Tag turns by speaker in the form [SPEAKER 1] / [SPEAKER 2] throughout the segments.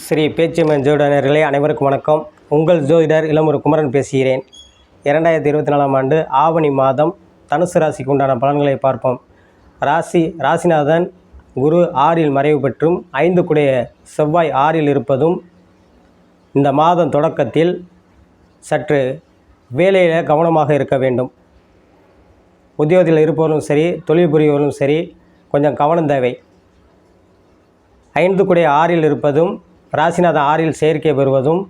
[SPEAKER 1] ஸ்ரீ பேச்சியம்மன் ஜோதிடர்களே அனைவருக்கும் வணக்கம். உங்கள் ஜோதிடர் இளமுரு குமரன் பேசுகிறேன். 2024ஆம் ஆண்டு ஆவணி மாதம் தனுசு ராசிக்கு உண்டான பலன்களை பார்ப்போம். ராசிநாதன் குரு 6இல் மறைவு பெற்றும் 5 குடைய செவ்வாய் 6இல் இருப்பதும் இந்த மாதம் தொடக்கத்தில் சற்று வேலையில் கவனமாக இருக்க வேண்டும். உத்தியோகத்தில் இருப்பவர்களும் சரி, தொழில் புரிபவர்களும் சரி, கொஞ்சம் கவனம் தேவை. 5 குடைய 6இல் இருப்பதும் ராசிநாதன் 6இல் செயற்கை பெறுவதும்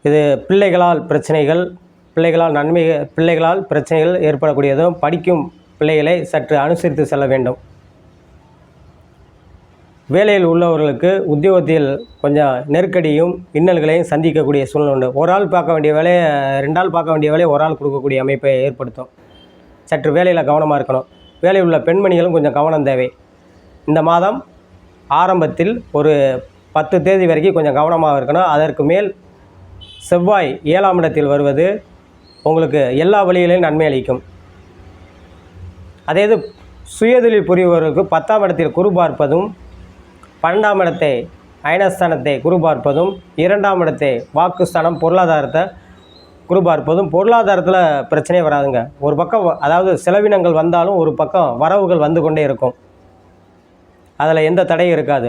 [SPEAKER 1] இது பிள்ளைகளால் பிரச்சனைகள் ஏற்படக்கூடியதும், படிக்கும் பிள்ளைகளை சற்று அனுசரித்து செல்ல வேண்டும். வேலையில் உள்ளவர்களுக்கு உத்தியோகத்தில் கொஞ்சம் நெருக்கடியும் இன்னல்களையும் சந்திக்கக்கூடிய சூழ்நிலை உண்டு. ஒரு ஆள் பார்க்க வேண்டிய வேலையை 2 ஆள் பார்க்க வேண்டிய வேலையை ஒரு ஆள் கொடுக்கக்கூடிய அமைப்பை ஏற்படுத்தும். சற்று வேலையில் கவனமாக இருக்கணும். வேலையில் உள்ள பெண்மணிகளும் கொஞ்சம் கவனம் தேவை. இந்த மாதம் ஆரம்பத்தில் ஒரு 10 தேதி வரைக்கும் கொஞ்சம் கவனமாக இருக்கணும். அதற்கு மேல் செவ்வாய் 7ஆம் இடத்தில் வருவது உங்களுக்கு எல்லா வழிகளையும் நன்மை அளிக்கும். அதே இது சுயதொழில் புரிபவர்களுக்கு 10ஆம் இடத்தில் குரு பார்ப்பதும், 12ஆம் இடத்தை அயனஸ்தானத்தை குரு பார்ப்பதும், 2ஆம் இடத்தை வாக்குஸ்தானம் பொருளாதாரத்தை குரு பார்ப்பதும், பொருளாதாரத்தில் பிரச்சனையே வராதுங்க. ஒரு பக்கம் அதாவது செலவினங்கள் வந்தாலும் ஒரு பக்கம் வரவுகள் வந்து கொண்டே இருக்கும். அதில் எந்த தடையும் இருக்காது.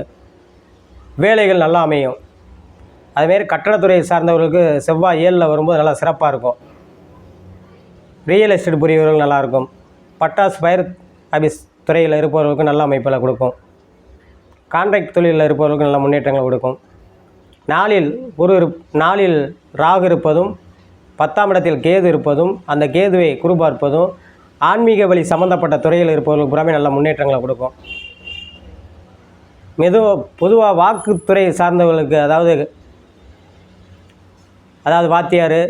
[SPEAKER 1] வேலைகள் நல்லா அமையும். அதுமாரி கட்டடத்துறையை சார்ந்தவர்களுக்கு செவ்வாய் 7இல் வரும்போது நல்லா சிறப்பாக இருக்கும். ரியல் எஸ்டேட் புரியவர்கள் நல்லாயிருக்கும். பட்டாசு ஃபயர் ஆஃபீஸ் துறையில் இருப்பவர்களுக்கு நல்ல அமைப்பில் கொடுக்கும். கான்ட்ராக்ட் தொழிலில் இருப்பவர்களுக்கு நல்ல முன்னேற்றங்கள் கொடுக்கும். நாளில் ராகு இருப்பதும், 10ஆம் இடத்தில் கேது இருப்பதும், அந்த கேதுவை குரு பார்ப்பதும் ஆன்மீக வழி சம்மந்தப்பட்ட துறையில் இருப்பவர்களுக்கு புறாமே நல்ல முன்னேற்றங்களை கொடுக்கும். பொதுவாக வாக்குத்துறை சார்ந்தவர்களுக்கு அதாவது வாத்தியார்,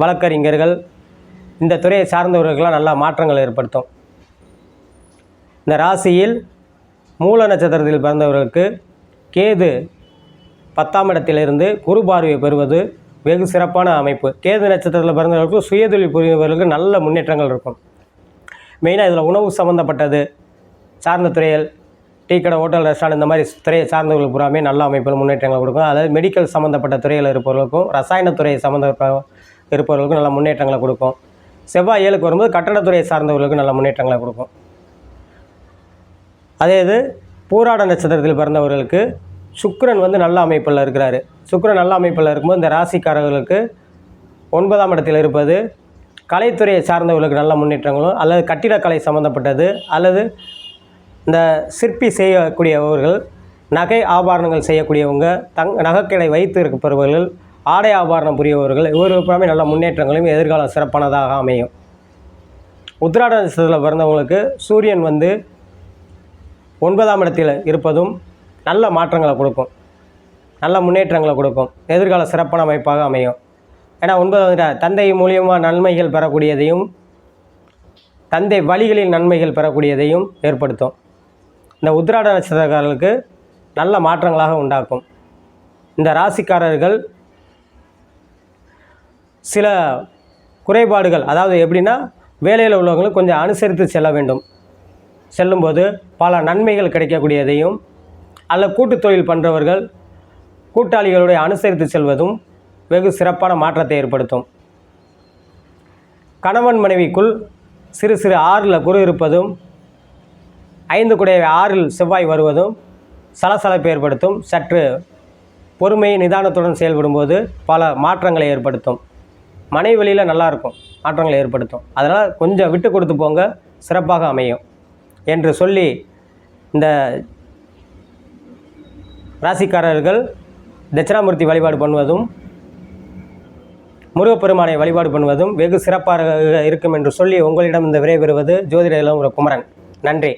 [SPEAKER 1] வழக்கறிஞர்கள், இந்த துறையை சார்ந்தவர்களுக்கெல்லாம் நல்ல மாற்றங்கள் ஏற்படுத்தும். இந்த ராசியில் மூல நட்சத்திரத்தில் பிறந்தவர்களுக்கு கேது 10ஆம் இடத்திலிருந்து குரு பார்வையை பெறுவது வெகு சிறப்பான அமைப்பு. கேது நட்சத்திரத்தில் பிறந்தவர்களுக்கு சுயதொழில் புரிபவர்களுக்கு நல்ல முன்னேற்றங்கள் இருக்கும். மெயினாக இதில் உணவு சம்மந்தப்பட்டது சார்ந்த துறைகள், டீ கடை, ஹோட்டல், ரெஸ்டாரண்ட், இந்த மாதிரி துறையை சார்ந்தவர்களுக்கு பூராமே நல்ல அமைப்பில் முன்னேற்றங்கள் கொடுக்கும். அதாவது மெடிக்கல் சம்மந்தப்பட்ட துறையில் இருப்பவர்களுக்கும், ரசாயனத்துறையை இருப்பவர்களுக்கும் நல்ல முன்னேற்றங்களை கொடுக்கும். செவ்வாய் 7க்கு வரும்போது கட்டடத்துறையை சார்ந்தவர்களுக்கு நல்ல முன்னேற்றங்களை கொடுக்கும். அதே இது பூராட நட்சத்திரத்தில் பிறந்தவர்களுக்கு சுக்கிரன் நல்ல அமைப்பில் இருக்கிறாரு. சுக்கிரன் நல்ல அமைப்பில் இருக்கும்போது இந்த ராசிக்காரர்களுக்கு 9ஆம் இடத்தில் இருப்பது கலைத்துறையை சார்ந்தவர்களுக்கு நல்ல முன்னேற்றங்களும், அல்லது கட்டிடக்கலை சம்மந்தப்பட்டது, அல்லது இந்த சிற்பி செய்யக்கூடியவர்கள், நகை ஆபரணங்கள் செய்யக்கூடியவங்க, நகைக்கடை வைத்து இருப்பவர்கள், ஆடை ஆபரணம் புரியவர்கள், இவர்களுக்கு நல்ல முன்னேற்றங்களையும் எதிர்காலம் சிறப்பானதாக அமையும். உத்திராட நட்சத்திரத்தில் பிறந்தவங்களுக்கு சூரியன் 9ஆம் இடத்தில் இருப்பதும் நல்ல மாற்றங்களை கொடுக்கும், நல்ல முன்னேற்றங்களை கொடுக்கும், எதிர்கால சிறப்பான அமைப்பாக அமையும். ஏன்னா 9ஆம் தந்தை மூலியமாக நன்மைகள் பெறக்கூடியதையும், தந்தை வழிகளில் நன்மைகள் பெறக்கூடியதையும் ஏற்படுத்தும். இந்த உத்திராட நட்சத்திரக்காரர்களுக்கு நல்ல மாற்றங்களாக உண்டாக்கும். இந்த ராசிக்காரர்கள் சில குறைபாடுகள், அதாவது எப்படின்னா வேலையில் உள்ளவங்களுக்கு கொஞ்சம் அனுசரித்து செல்ல வேண்டும். செல்லும்போது பல நன்மைகள் கிடைக்கக்கூடியதையும், அல்ல கூட்டு தொழில் பண்ணுறவர்கள் கூட்டாளிகளுடைய அனுசரித்து செல்வதும் வெகு சிறப்பான மாற்றத்தை ஏற்படுத்தும். கணவன் மனைவிக்குள் சிறு 6இல் குரு இருப்பதும், 5 குடைய 6இல் செவ்வாய் வருவதும் சலசலப்பை ஏற்படுத்தும். சற்று பொறுமை நிதானத்துடன் செயல்படும்போது பல மாற்றங்களை ஏற்படுத்தும். மனைவி வழியில் நல்லாயிருக்கும், மாற்றங்களை ஏற்படுத்தும். அதனால் கொஞ்சம் விட்டு கொடுத்து போங்க, சிறப்பாக அமையும் என்று சொல்லி இந்த ராசிக்காரர்கள் தட்சிணாமூர்த்தி வழிபாடு பண்ணுவதும், முருகப்பெருமானை வழிபாடு பண்ணுவதும் வெகு சிறப்பாக இருக்கும் என்று சொல்லி உங்களிடம் இந்த விடைபெறுவது ஜோதிட இளமுரு குமரன். நன்றி.